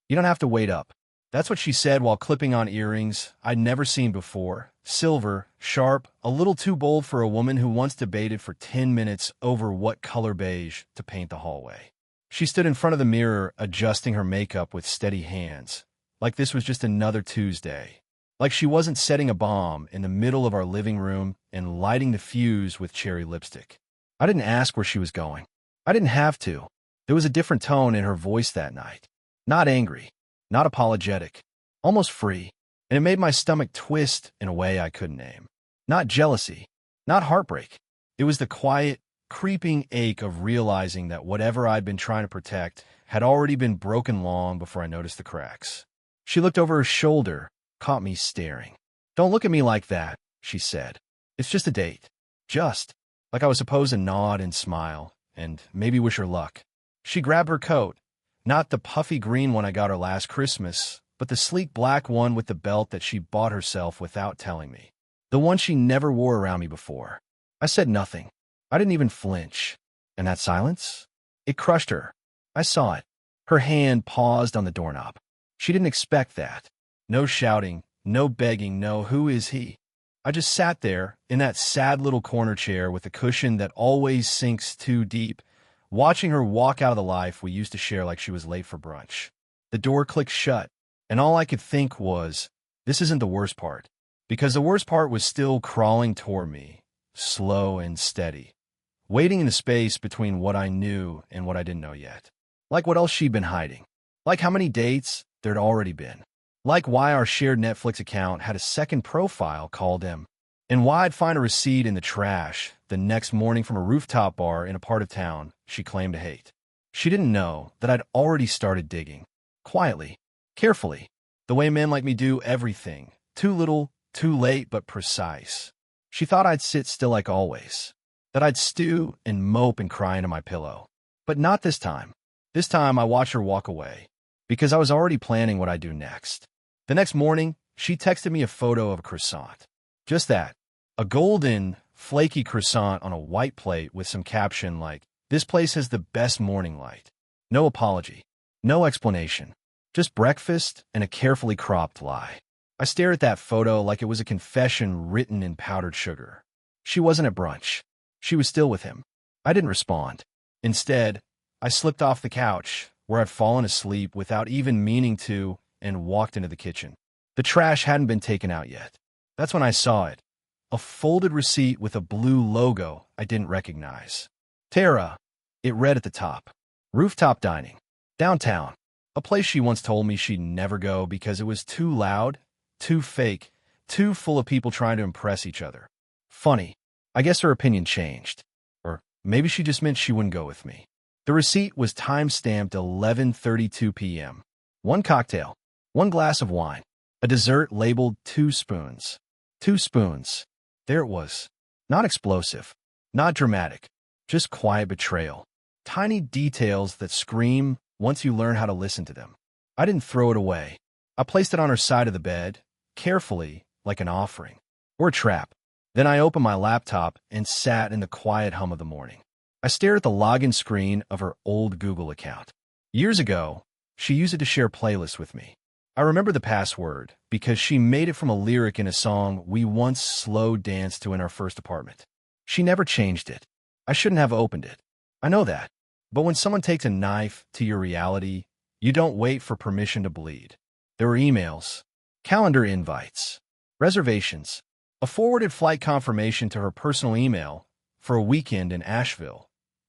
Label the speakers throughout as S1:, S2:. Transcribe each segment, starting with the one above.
S1: You don't have to wait up. That's what she said while clipping on earrings I'd never seen before. Silver, sharp, a little too bold for a woman who once debated for 10 minutes over what color beige to paint the hallway. She stood in front of the mirror, adjusting her makeup with steady hands, like this was just another Tuesday. Like she wasn't setting a bomb in the middle of our living room and lighting the fuse with cherry lipstick. I didn't ask where she was going. I didn't have to. There was a different tone in her voice that night. Not angry, not apologetic, almost free, and it made my stomach twist in a way I couldn't name. Not jealousy, not heartbreak. It was the quiet, creeping ache of realizing that whatever I'd been trying to protect had already been broken long before I noticed the cracks. She looked over her shoulder, caught me staring. "Don't look at me like that," she said. "It's just a date." Just. Like I was supposed to nod and smile, and maybe wish her luck. She grabbed her coat, not the puffy green one I got her last Christmas, but the sleek black one with the belt that she bought herself without telling me. The one she never wore around me before. I said nothing. I didn't even flinch. And that silence? It crushed her. I saw it. Her hand paused on the doorknob. She didn't expect that. No shouting, no begging, no "who is he?" I just sat there in that sad little corner chair with a cushion that always sinks too deep, watching her walk out of the life we used to share like she was late for brunch. The door clicked shut, and all I could think was, this isn't the worst part. Because the worst part was still crawling toward me, slow and steady, waiting in the space between what I knew and what I didn't know yet. Like what else she'd been hiding. Like how many dates there'd already been. Like why our shared Netflix account had a second profile called M. And why I'd find a receipt in the trash the next morning from a rooftop bar in a part of town she claimed to hate. She didn't know that I'd already started digging. Quietly, carefully, the way men like me do everything. Too little, too late, but precise. She thought I'd sit still like always. That I'd stew and mope and cry into my pillow. But not this time. This time I watched her walk away. Because I was already planning what I'd do next. The next morning, she texted me a photo of a croissant. Just that. A golden, flaky croissant on a white plate with some caption like, "This place has the best morning light." No apology. No explanation. Just breakfast and a carefully cropped lie. I stared at that photo like it was a confession written in powdered sugar. She wasn't at brunch. She was still with him. I didn't respond. Instead, I slipped off the couch, where I'd fallen asleep without even meaning to, and walked into the kitchen. The trash hadn't been taken out yet. That's when I saw it. A folded receipt with a blue logo I didn't recognize. Tara, it read at the top. Rooftop dining. Downtown. A place she once told me she'd never go because it was too loud, too fake, too full of people trying to impress each other. Funny. I guess her opinion changed. Or maybe she just meant she wouldn't go with me. The receipt was time-stamped 11:32 p.m. One cocktail. One glass of wine. A dessert labeled 2 spoons. 2 spoons. There it was. Not explosive. Not dramatic. Just quiet betrayal. Tiny details that scream once you learn how to listen to them. I didn't throw it away. I placed it on her side of the bed, carefully, like an offering. Or a trap. Then I opened my laptop and sat in the quiet hum of the morning. I stared at the login screen of her old Google account. Years ago, she used it to share playlists with me. I remember the password because she made it from a lyric in a song we once slow danced to in our first apartment. She never changed it. I shouldn't have opened it. I know that. But when someone takes a knife to your reality, you don't wait for permission to bleed. There were emails, calendar invites, reservations, a forwarded flight confirmation to her personal email for a weekend in Asheville,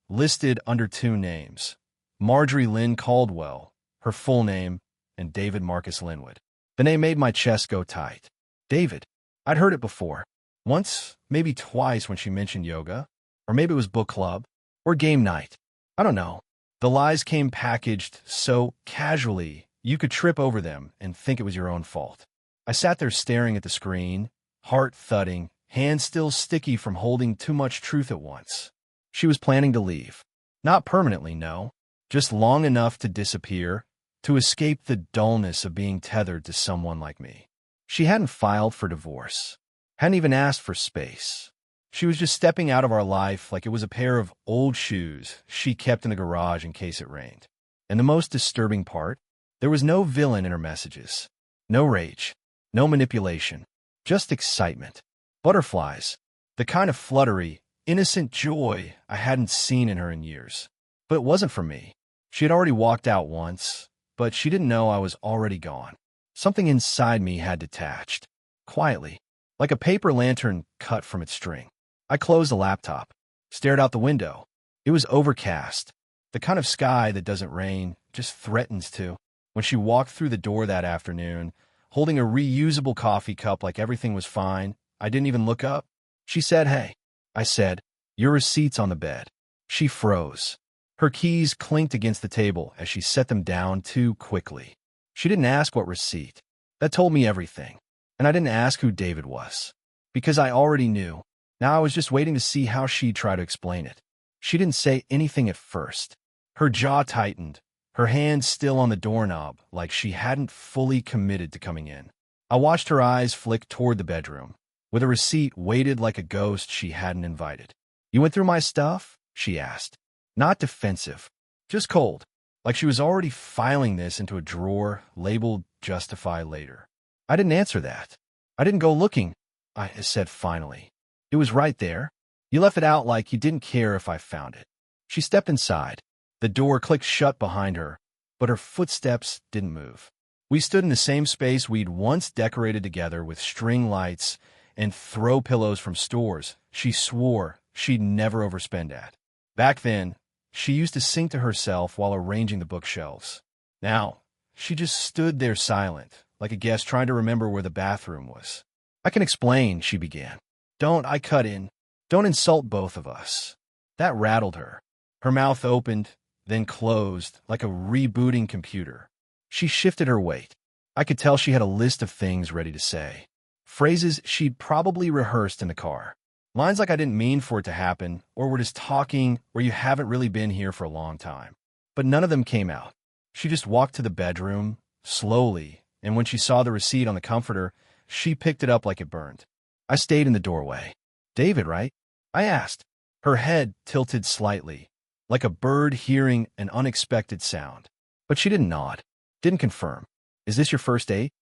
S1: listed under 2 names, Marjorie Lynn Caldwell, her full name, and David Marcus Linwood. The name made my chest go tight. David. I'd heard it before. Once, maybe twice when she mentioned yoga, or maybe it was book club, or game night. I don't know. The lies came packaged so casually you could trip over them and think it was your own fault. I sat there staring at the screen, heart thudding, hands still sticky from holding too much truth at once. She was planning to leave. Not permanently, no. Just long enough to disappear, to escape the dullness of being tethered to someone like me. She hadn't filed for divorce, hadn't even asked for space. She was just stepping out of our life like it was a pair of old shoes she kept in the garage in case it rained. And the most disturbing part, There was no villain in her messages. No rage. No manipulation. Just excitement. Butterflies. The kind of fluttery, innocent joy I hadn't seen in her in years. But it wasn't for me. She had already walked out once, but she didn't know I was already gone. Something inside me had detached. Quietly. Like a paper lantern cut from its string. I closed the laptop. Stared out the window. It was overcast. The kind of sky that doesn't rain, just threatens to. When she walked through the door that afternoon, holding a reusable coffee cup like everything was fine, I didn't even look up. She said, "Hey." I said, "Your receipt's on the bed." She froze. Her keys clinked against the table as she set them down too quickly. She didn't ask what receipt. That told me everything. And I didn't ask who David was. Because I already knew. Now I was just waiting to see how she'd try to explain it. She didn't say anything at first. Her jaw tightened, her hand still on the doorknob, like she hadn't fully committed to coming in. I watched her eyes flick toward the bedroom, with a receipt weighted like a ghost she hadn't invited. "You went through my stuff?" she asked. Not defensive, just cold, like she was already filing this into a drawer labeled "Justify Later." I didn't answer that. I didn't go looking, I said finally. It was right there. You left it out like you didn't care if I found it. She stepped inside. The door clicked shut behind her, but her footsteps didn't move. We stood in the same space we'd once decorated together with string lights and throw pillows from stores she swore she'd never overspend at. Back then, she used to sing to herself while arranging the bookshelves. Now, she just stood there silent, like a guest trying to remember where the bathroom was. "I can explain," she began. I cut in. "Don't insult both of us." That rattled her. Her mouth opened, then closed, like a rebooting computer. She shifted her weight. I could tell she had a list of things ready to say. Phrases she'd probably rehearsed in the car. Lines like "I didn't mean for it to happen," or "we're just talking," or "you haven't really been here for a long time." But none of them came out. She just walked to the bedroom, slowly, and when she saw the receipt on the comforter, she picked it up like it burned. I stayed in the doorway. "David, right?" I asked. Her head tilted slightly, like a bird hearing an unexpected sound. But she didn't nod, didn't confirm. "Is this your first date?"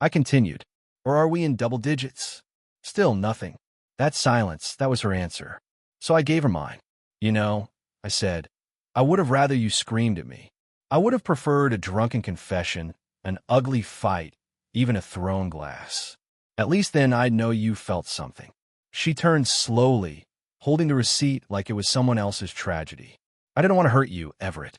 S1: I continued. "Or are we in double digits?" Still nothing. That silence, that was her answer. So I gave her mine. "You know," I said, "I would have rather you screamed at me. I would have preferred a drunken confession, an ugly fight, even a thrown glass. At least then I'd know you felt something." She turned slowly, holding the receipt like it was someone else's tragedy. "I didn't want to hurt you, Everett.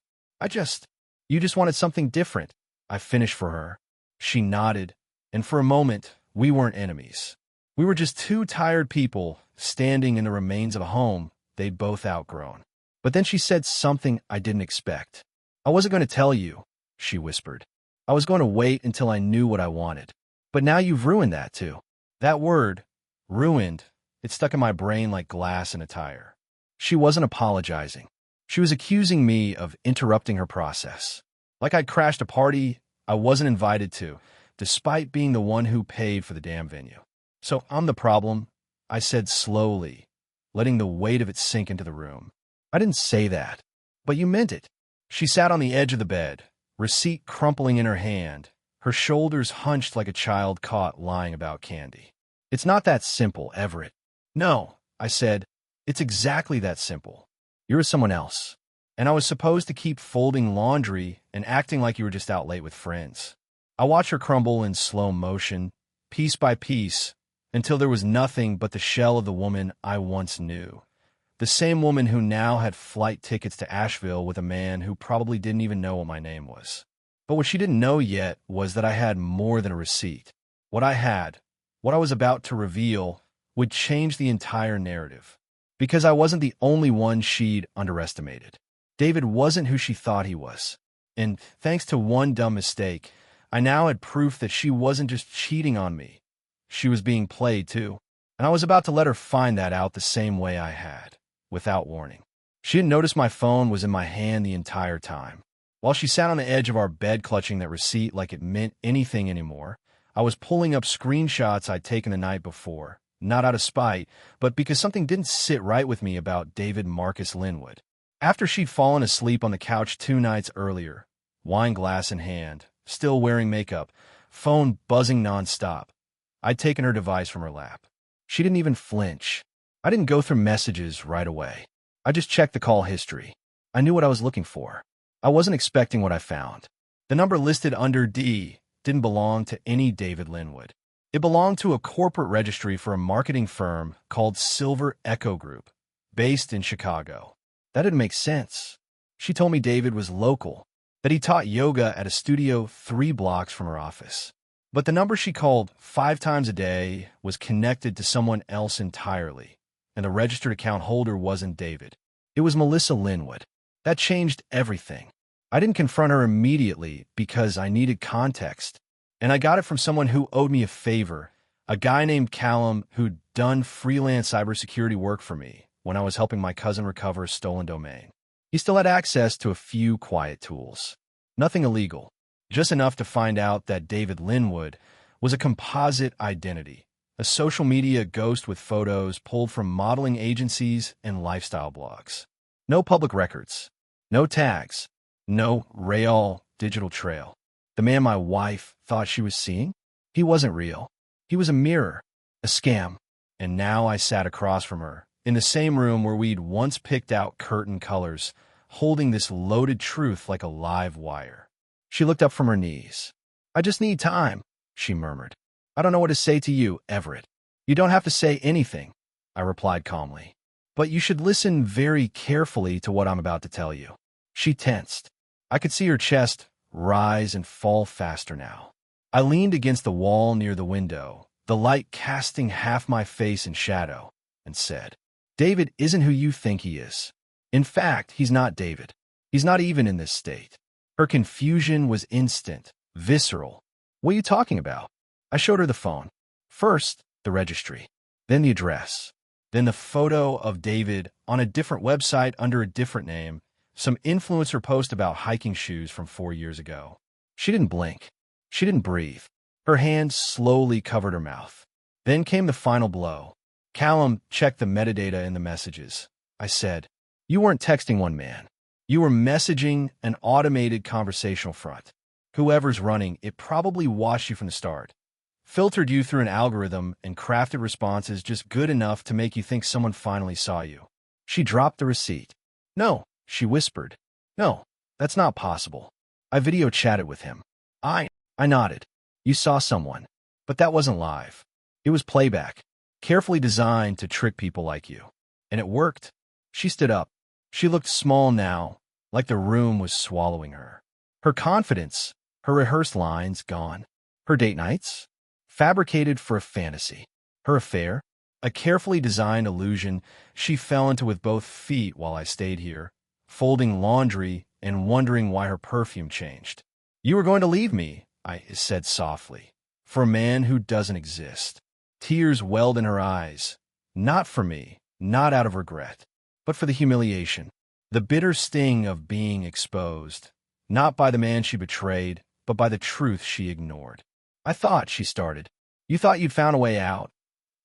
S1: You just wanted something different," I finished for her. She nodded, and for a moment, we weren't enemies. We were just two tired people standing in the remains of a home they'd both outgrown. But then she said something I didn't expect. "I wasn't going to tell you," she whispered. "I was going to wait until I knew what I wanted. But now you've ruined that too." That word, ruined, it stuck in my brain like glass in a tire. She wasn't apologizing. She was accusing me of interrupting her process. Like I'd crashed a party I wasn't invited to, despite being the one who paid for the damn venue. "So I'm the problem," I said slowly, letting the weight of it sink into the room. "I didn't say that, but you meant it." She sat on the edge of the bed, receipt crumpling in her hand, her shoulders hunched like a child caught lying about candy. "It's not that simple, Everett." "No," I said, "it's exactly that simple. You're with someone else. And I was supposed to keep folding laundry and acting like you were just out late with friends." I watched her crumble in slow motion, piece by piece, until there was nothing but the shell of the woman I once knew. The same woman who now had flight tickets to Asheville with a man who probably didn't even know what my name was. But what she didn't know yet was that I had more than a receipt. What I had, what I was about to reveal, would change the entire narrative. Because I wasn't the only one she'd underestimated. David wasn't who she thought he was. And thanks to one dumb mistake, I now had proof that she wasn't just cheating on me. She was being played, too. And I was about to let her find that out the same way I had, without warning. She didn't notice my phone was in my hand the entire time. While she sat on the edge of our bed clutching that receipt like it meant anything anymore, I was pulling up screenshots I'd taken the night before, not out of spite, but because something didn't sit right with me about David Marcus Linwood. After she'd fallen asleep on the couch 2 nights earlier, wine glass in hand, still wearing makeup, phone buzzing nonstop. I'd taken her device from her lap. She didn't even flinch. I didn't go through messages right away. I just checked the call history. I knew what I was looking for. I wasn't expecting what I found. The number listed under D didn't belong to any David Linwood. It belonged to a corporate registry for a marketing firm called Silver Echo Group, based in Chicago. That didn't make sense. She told me David was local, that he taught yoga at a studio 3 blocks from her office. But the number she called 5 times a day was connected to someone else entirely, and the registered account holder wasn't David. It was Melissa Linwood. That changed everything. I didn't confront her immediately because I needed context, and I got it from someone who owed me a favor, a guy named Callum who'd done freelance cybersecurity work for me when I was helping my cousin recover a stolen domain. He still had access to a few quiet tools. Nothing illegal, just enough to find out that David Linwood was a composite identity, a social media ghost with photos pulled from modeling agencies and lifestyle blogs. No public records, no tags, no real digital trail. The man my wife thought she was seeing? He wasn't real. He was a mirror, a scam. And now I sat across from her, in the same room where we'd once picked out curtain colors, holding this loaded truth like a live wire. She looked up from her knees. "I just need time," she murmured. "I don't know what to say to you, Everett." "You don't have to say anything," I replied calmly. "But you should listen very carefully to what I'm about to tell you." She tensed. I could see her chest rise and fall faster now. I leaned against the wall near the window, the light casting half my face in shadow, and said, "David isn't who you think he is. In fact, he's not David. He's not even in this state." Her confusion was instant, visceral. "What are you talking about?" I showed her the phone. First, the registry, then the address, then the photo of David on a different website under a different name, some influencer post about hiking shoes from 4 years ago. She didn't blink. She didn't breathe. Her hand slowly covered her mouth. Then came the final blow. "Callum checked the metadata in the messages," I said. "You weren't texting one man. You were messaging an automated conversational front. Whoever's running it probably watched you from the start, filtered you through an algorithm, and crafted responses just good enough to make you think someone finally saw you." She dropped the receipt. "No," she whispered. "No, that's not possible. I video chatted with him." I nodded. "You saw someone. But that wasn't live. It was playback, carefully designed to trick people like you. And it worked." She stood up. She looked small now, like the room was swallowing her. Her confidence, her rehearsed lines gone. Her date nights? Fabricated for a fantasy. Her affair? A carefully designed illusion she fell into with both feet while I stayed here, folding laundry and wondering why her perfume changed. "You were going to leave me," I said softly, "for a man who doesn't exist." Tears welled in her eyes. Not for me, not out of regret, but for the humiliation, the bitter sting of being exposed, not by the man she betrayed, but by the truth she ignored. "I thought," she started. "You thought you'd found a way out."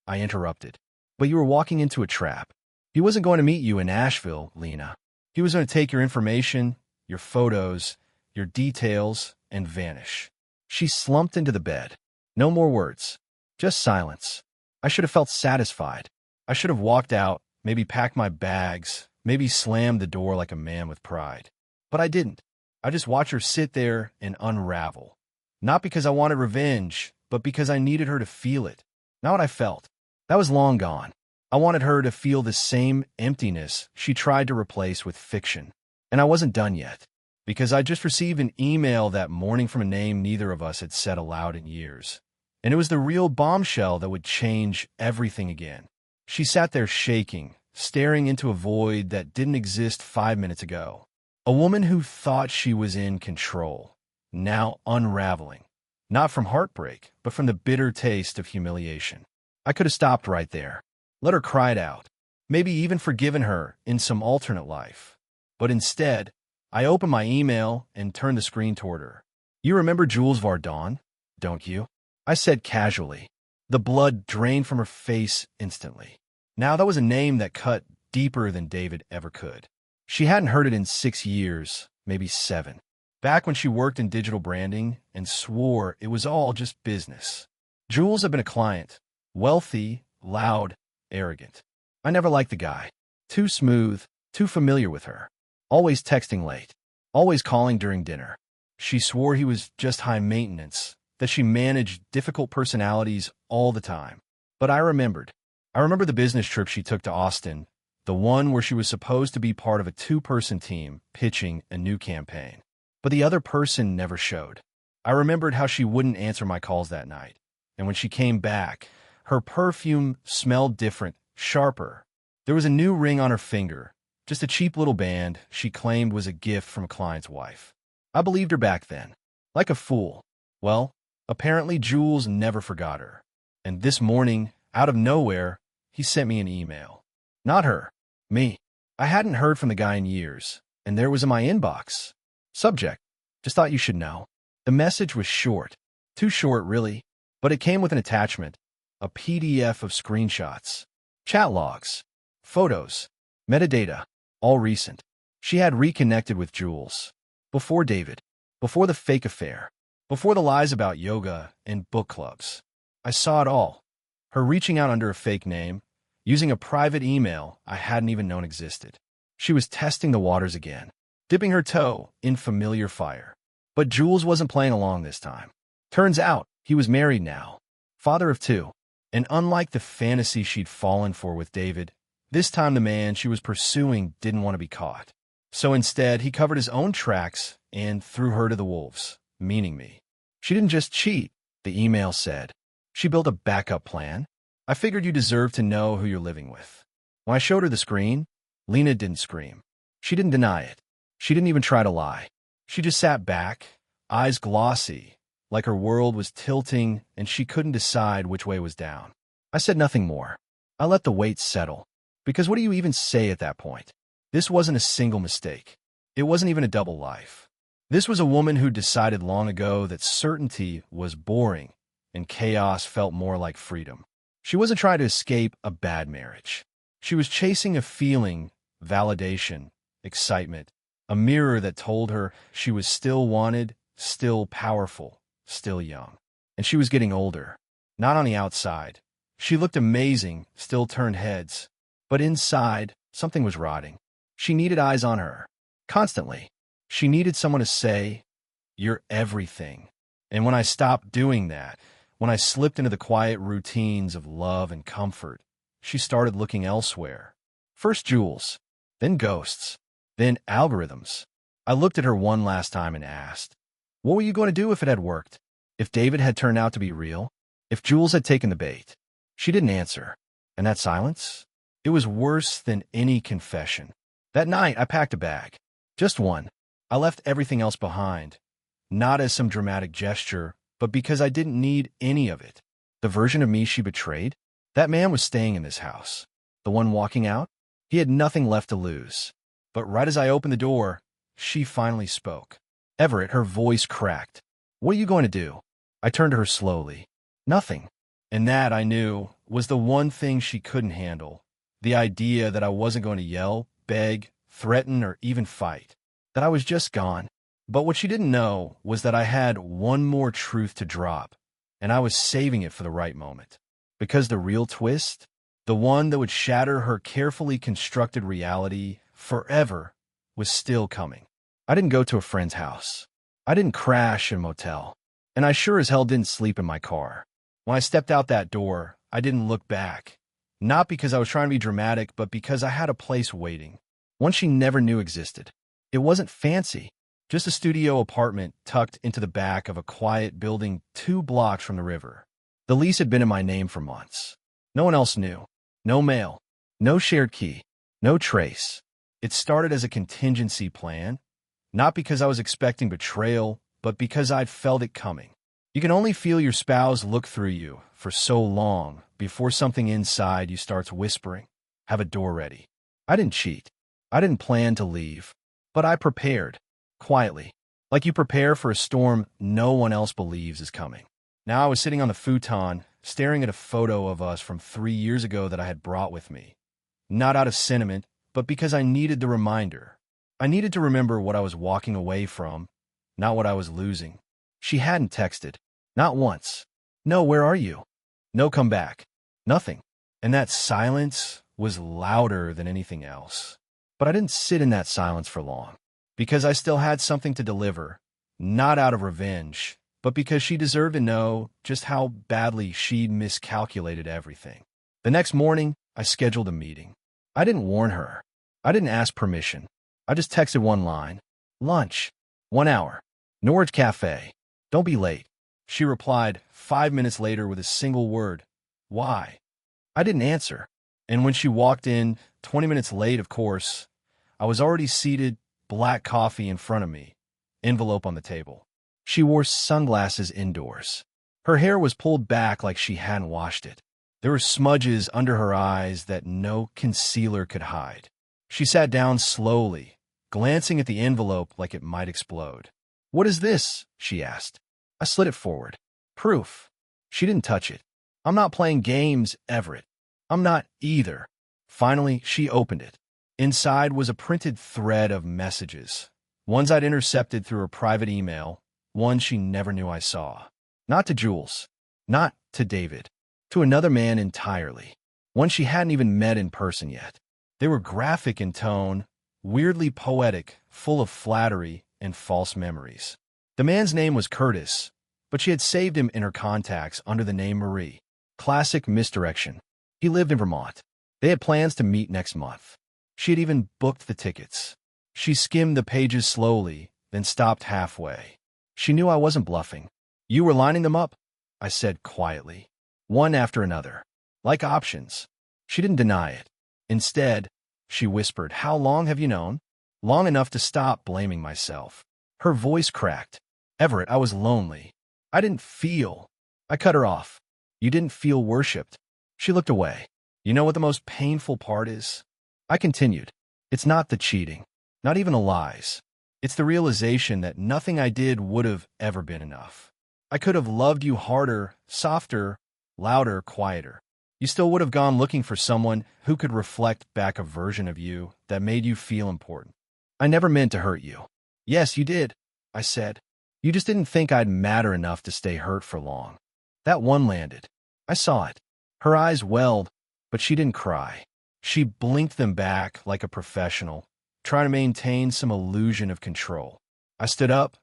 S1: I interrupted. "But you were walking into a trap. He wasn't going to meet you in Asheville, Lena. He was going to take your information, your photos, your details, and vanish." She slumped into the bed. No more words. Just silence. I should have felt satisfied. I should have walked out, maybe packed my bags, maybe slammed the door like a man with pride. But I didn't. I just watched her sit there and unravel. Not because I wanted revenge, but because I needed her to feel it. Not what I felt. That was long gone. I wanted her to feel the same emptiness she tried to replace with fiction. And I wasn't done yet, because I just received an email that morning from a name neither of us had said aloud in years. And it was the real bombshell that would change everything again. She sat there shaking, staring into a void that didn't exist 5 minutes ago. A woman who thought she was in control, now unraveling. Not from heartbreak, but from the bitter taste of humiliation. I could have stopped right there. Let her cry it out. Maybe even forgiven her in some alternate life. But instead, I opened my email and turned the screen toward her. "You remember Jules Vardon, don't you?" I said casually. The blood drained from her face instantly. Now that was a name that cut deeper than David ever could. She hadn't heard it in 6 years, maybe 7. back when she worked in digital branding and swore it was all just business. Jules had been a client, wealthy, loud, arrogant. I never liked the guy. Too smooth, too familiar with her. Always texting late, always calling during dinner. She swore he was just high maintenance, that she managed difficult personalities all the time. But I remembered. I remember the business trip she took to Austin, the one where she was supposed to be part of a two-person team pitching a new campaign. But the other person never showed. I remembered how she wouldn't answer my calls that night. And when she came back, her perfume smelled different, sharper. There was a new ring on her finger, just a cheap little band she claimed was a gift from a client's wife. I believed her back then, like a fool. Well, apparently Jules never forgot her. And this morning, out of nowhere, he sent me an email. Not her, me. I hadn't heard from the guy in years, and there was in my inbox. Subject: just thought you should know. The message was short. Too short, really. But it came with an attachment, a PDF of screenshots, chat logs, photos, metadata, all recent. She had reconnected with Jules. Before David. Before the fake affair. Before the lies about yoga and book clubs. I saw it all. Her reaching out under a fake name, using a private email I hadn't even known existed. She was testing the waters again, dipping her toe in familiar fire. But Jules wasn't playing along this time. Turns out, he was married now, father of two. And unlike the fantasy she'd fallen for with David, this time the man she was pursuing didn't want to be caught. So instead, he covered his own tracks and threw her to the wolves, meaning me. She didn't just cheat, the email said. She built a backup plan. I figured you deserve to know who you're living with. When I showed her the screen, Lena didn't scream. She didn't deny it. She didn't even try to lie. She just sat back, eyes glossy, like her world was tilting and she couldn't decide which way was down. I said nothing more. I let the weight settle. Because what do you even say at that point? This wasn't a single mistake. It wasn't even a double life. This was a woman who decided long ago that certainty was boring and chaos felt more like freedom. She wasn't trying to escape a bad marriage. She was chasing a feeling, validation, excitement, a mirror that told her she was still wanted, still powerful, still young. And she was getting older. Not on the outside. She looked amazing, still turned heads. But inside, something was rotting. She needed eyes on her. Constantly. She needed someone to say, "You're everything." And when I stopped doing that, when I slipped into the quiet routines of love and comfort, she started looking elsewhere. First Jules, then ghosts, then algorithms. I looked at her one last time and asked, what were you going to do if it had worked? If David had turned out to be real? If Jules had taken the bait? She didn't answer. And that silence? It was worse than any confession. That night, I packed a bag. Just one. I left everything else behind. Not as some dramatic gesture, but because I didn't need any of it. The version of me she betrayed? That man was staying in this house. The one walking out? He had nothing left to lose. But right as I opened the door, she finally spoke. Everett, her voice cracked. What are you going to do? I turned to her slowly. Nothing. And that, I knew, was the one thing she couldn't handle. The idea that I wasn't going to yell, beg, threaten, or even fight. That I was just gone. But what she didn't know was that I had one more truth to drop, and I was saving it for the right moment. Because the real twist, the one that would shatter her carefully constructed reality forever, was still coming. I didn't go to a friend's house. I didn't crash in a motel. And I sure as hell didn't sleep in my car. When I stepped out that door, I didn't look back. Not because I was trying to be dramatic, but because I had a place waiting. One she never knew existed. It wasn't fancy. Just a studio apartment tucked into the back of a quiet building 2 blocks from the river. The lease had been in my name for months. No one else knew. No mail. No shared key. No trace. It started as a contingency plan, not because I was expecting betrayal, but because I'd felt it coming. You can only feel your spouse look through you for so long before something inside you starts whispering, have a door ready. I didn't cheat. I didn't plan to leave. But I prepared. Quietly. Like you prepare for a storm no one else believes is coming. Now I was sitting on the futon, staring at a photo of us from 3 years ago that I had brought with me. Not out of sentiment, but because I needed the reminder. I needed to remember what I was walking away from, not what I was losing. She hadn't texted. Not once. No, where are you? No, come back. Nothing. And that silence was louder than anything else. But I didn't sit in that silence for long, because I still had something to deliver, not out of revenge, but because she deserved to know just how badly she'd miscalculated everything. The next morning, I scheduled a meeting. I didn't warn her. I didn't ask permission. I just texted one line. Lunch. 1 hour. Norwich Cafe. Don't be late. She replied 5 minutes later with a single word. Why? I didn't answer. And when she walked in, 20 minutes late, of course, I was already seated, black coffee in front of me, envelope on the table. She wore sunglasses indoors. Her hair was pulled back like she hadn't washed it. There were smudges under her eyes that no concealer could hide. She sat down slowly, glancing at the envelope like it might explode. What is this? She asked. I slid it forward. Proof. She didn't touch it. I'm not playing games, Everett. I'm not either. Finally, she opened it. Inside was a printed thread of messages. Ones I'd intercepted through her private email, one she never knew I saw. Not to Jules. Not to David. To another man entirely. One she hadn't even met in person yet. They were graphic in tone, weirdly poetic, full of flattery and false memories. The man's name was Curtis, but she had saved him in her contacts under the name Marie. Classic misdirection. He lived in Vermont. They had plans to meet next month. She had even booked the tickets. She skimmed the pages slowly, then stopped halfway. She knew I wasn't bluffing. You were lining them up? I said quietly. One after another. Like options. She didn't deny it. Instead, she whispered, How long have you known? Long enough to stop blaming myself. Her voice cracked. Everett, I was lonely. I didn't feel. I cut her off. You didn't feel worshipped. She looked away. You know what the most painful part is? I continued. It's not the cheating. Not even the lies. It's the realization that nothing I did would have ever been enough. I could have loved you harder, softer, louder, quieter. You still would have gone looking for someone who could reflect back a version of you that made you feel important. I never meant to hurt you. Yes, you did, I said. You just didn't think I'd matter enough to stay hurt for long. That one landed. I saw it. Her eyes welled, but she didn't cry. She blinked them back like a professional, trying to maintain some illusion of control. I stood up,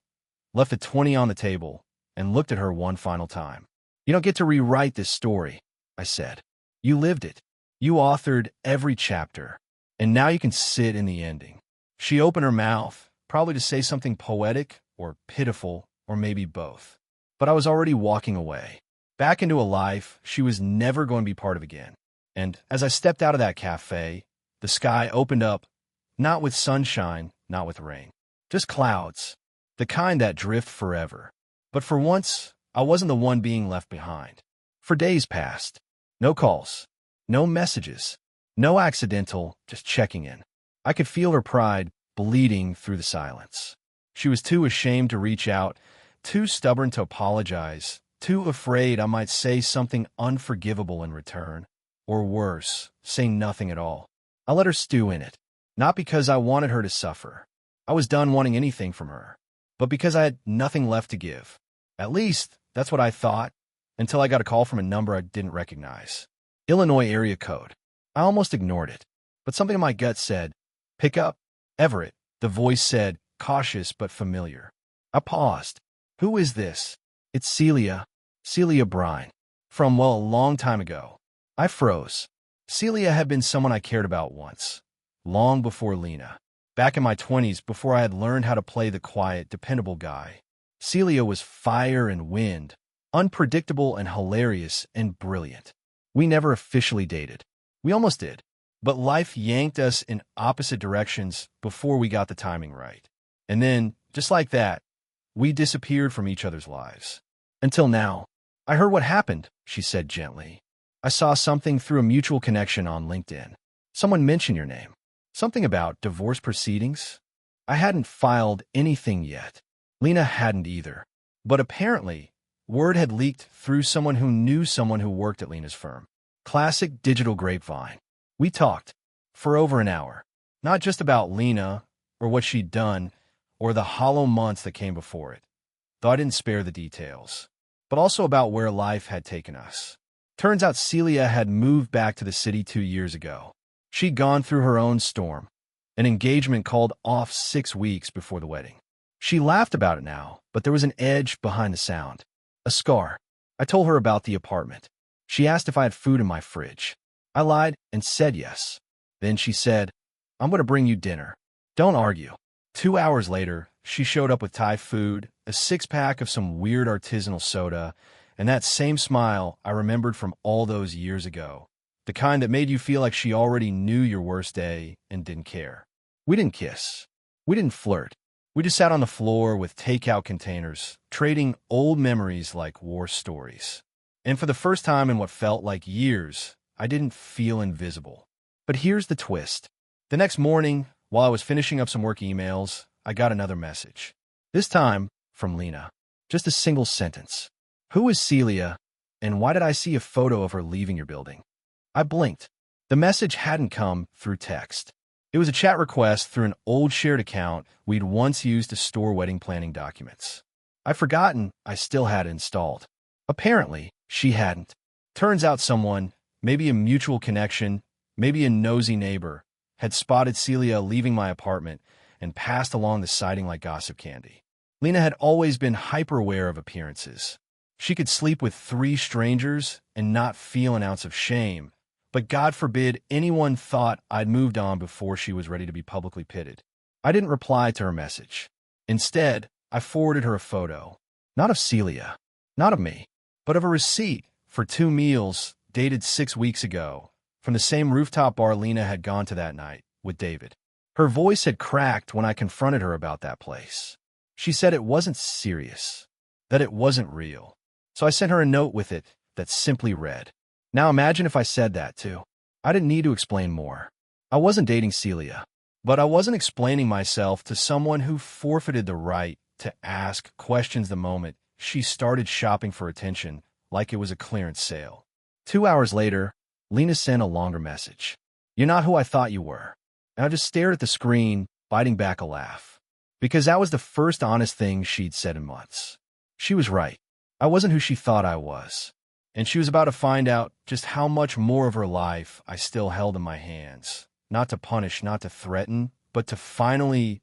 S1: left the 20 on the table, and looked at her one final time. You don't get to rewrite this story, I said. You lived it. You authored every chapter, and now you can sit in the ending. She opened her mouth, probably to say something poetic or pitiful or maybe both. But I was already walking away, back into a life she was never going to be part of again. And as I stepped out of that cafe, the sky opened up, not with sunshine, not with rain, just clouds, the kind that drift forever. But for once, I wasn't the one being left behind. For days passed. No calls, no messages, no accidental, just checking in. I could feel her pride bleeding through the silence. She was too ashamed to reach out, too stubborn to apologize, too afraid I might say something unforgivable in return. Or worse, say nothing at all. I let her stew in it, not because I wanted her to suffer. I was done wanting anything from her, but because I had nothing left to give. At least, that's what I thought, until I got a call from a number I didn't recognize. Illinois area code. I almost ignored it, but something in my gut said, Pick up. Everett, the voice said, cautious but familiar. I paused. Who is this? It's Celia. Celia Brine. From, well, a long time ago. I froze. Celia had been someone I cared about once, long before Lena. Back in my 20s, before I had learned how to play the quiet, dependable guy. Celia was fire and wind, unpredictable and hilarious and brilliant. We never officially dated. We almost did, but life yanked us in opposite directions before we got the timing right. And then, just like that, we disappeared from each other's lives. Until now. I heard what happened, she said gently. I saw something through a mutual connection on LinkedIn. Someone mentioned your name. Something about divorce proceedings. I hadn't filed anything yet. Lena hadn't either. But apparently, word had leaked through someone who knew someone who worked at Lena's firm. Classic digital grapevine. We talked for over an hour. Not just about Lena, or what she'd done, or the hollow months that came before it, though I didn't spare the details, but also about where life had taken us. Turns out Celia had moved back to the city 2 years ago. She'd gone through her own storm, an engagement called off 6 weeks before the wedding. She laughed about it now, but there was an edge behind the sound, a scar. I told her about the apartment. She asked if I had food in my fridge. I lied and said yes. Then she said, "I'm going to bring you dinner. Don't argue." 2 hours later, she showed up with Thai food, a six-pack of some weird artisanal soda, and that same smile I remembered from all those years ago, the kind that made you feel like she already knew your worst day and didn't care. We didn't kiss. We didn't flirt. We just sat on the floor with takeout containers, trading old memories like war stories. And for the first time in what felt like years, I didn't feel invisible. But here's the twist. The next morning, while I was finishing up some work emails, I got another message. This time, from Lena. Just a single sentence. "Who is Celia, and why did I see a photo of her leaving your building?" I blinked. The message hadn't come through text. It was a chat request through an old shared account we'd once used to store wedding planning documents. I'd forgotten I still had it installed. Apparently, she hadn't. Turns out someone, maybe a mutual connection, maybe a nosy neighbor, had spotted Celia leaving my apartment and passed along the siding like gossip candy. Lena had always been hyper-aware of appearances. She could sleep with 3 strangers and not feel an ounce of shame, but God forbid anyone thought I'd moved on before she was ready to be publicly pitted. I didn't reply to her message. Instead, I forwarded her a photo, not of Celia, not of me, but of a receipt for 2 meals dated 6 weeks ago from the same rooftop bar Lena had gone to that night with David. Her voice had cracked when I confronted her about that place. She said it wasn't serious, that it wasn't real. So I sent her a note with it that simply read, "Now imagine if I said that too." I didn't need to explain more. I wasn't dating Celia, but I wasn't explaining myself to someone who forfeited the right to ask questions the moment she started shopping for attention like it was a clearance sale. 2 hours later, Lena sent a longer message. "You're not who I thought you were." And I just stared at the screen, biting back a laugh. Because that was the first honest thing she'd said in months. She was right. I wasn't who she thought I was. And she was about to find out just how much more of her life I still held in my hands. Not to punish, not to threaten, but to finally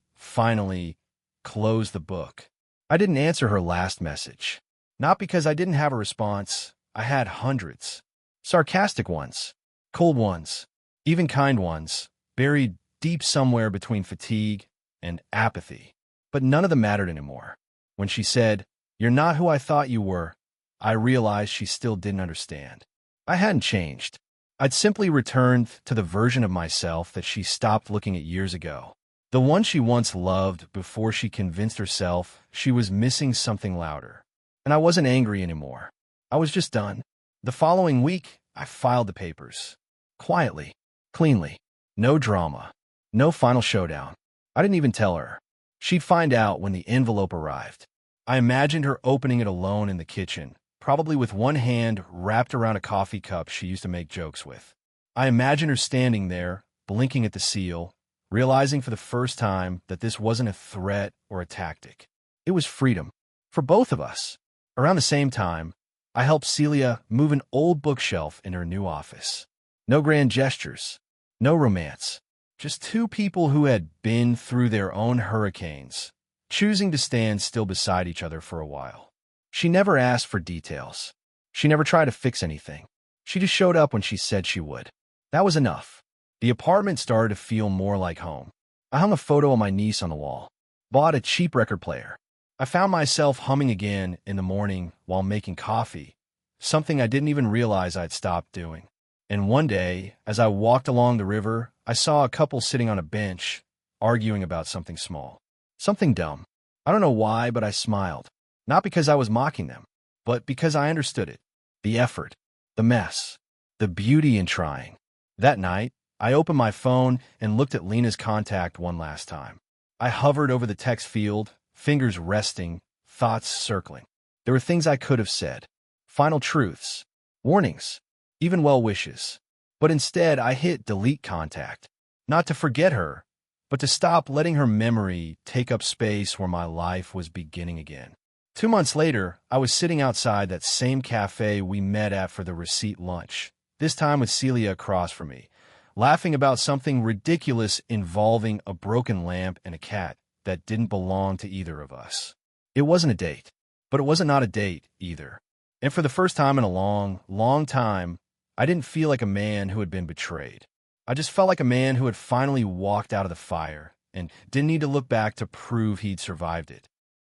S1: close the book. I didn't answer her last message. Not because I didn't have a response. I had hundreds. Sarcastic ones, cold ones, even kind ones, buried deep somewhere between fatigue and apathy. But none of them mattered anymore. When she said, "You're not who I thought you were," I realized she still didn't understand. I hadn't changed. I'd simply returned to the version of myself that she stopped looking at years ago. The one she once loved before she convinced herself she was missing something louder. And I wasn't angry anymore. I was just done. The following week, I filed the papers. Quietly, cleanly. No drama. No final showdown. I didn't even tell her. She'd find out when the envelope arrived. I imagined her opening it alone in the kitchen, probably with one hand wrapped around a coffee cup she used to make jokes with. I imagined her standing there, blinking at the seal, realizing for the first time that this wasn't a threat or a tactic. It was freedom. For both of us. Around the same time, I helped Celia move an old bookshelf in her new office. No grand gestures. No romance. Just 2 people who had been through their own hurricanes, choosing to stand still beside each other for a while. She never asked for details. She never tried to fix anything. She just showed up when she said she would. That was enough. The apartment started to feel more like home. I hung a photo of my niece on the wall. Bought a cheap record player. I found myself humming again in the morning while making coffee, something I didn't even realize I'd stopped doing. And one day, as I walked along the river, I saw a couple sitting on a bench, arguing about something small. Something dumb. I don't know why, but I smiled. Not because I was mocking them, but because I understood it. The effort, the mess, the beauty in trying. That night, I opened my phone and looked at Lena's contact one last time. I hovered over the text field, fingers resting, thoughts circling. There were things I could have said. Final truths, warnings, even well wishes. But instead, I hit delete contact. Not to forget her, but to stop letting her memory take up space where my life was beginning again. 2 months later, I was sitting outside that same cafe we met at for the receipt lunch, this time with Celia across from me, laughing about something ridiculous involving a broken lamp and a cat that didn't belong to either of us. It wasn't a date, but it wasn't not a date either. And for the first time in a long, long time, I didn't feel like a man who had been betrayed. I just felt like a man who had finally walked out of the fire and didn't need to look back to prove he'd survived it.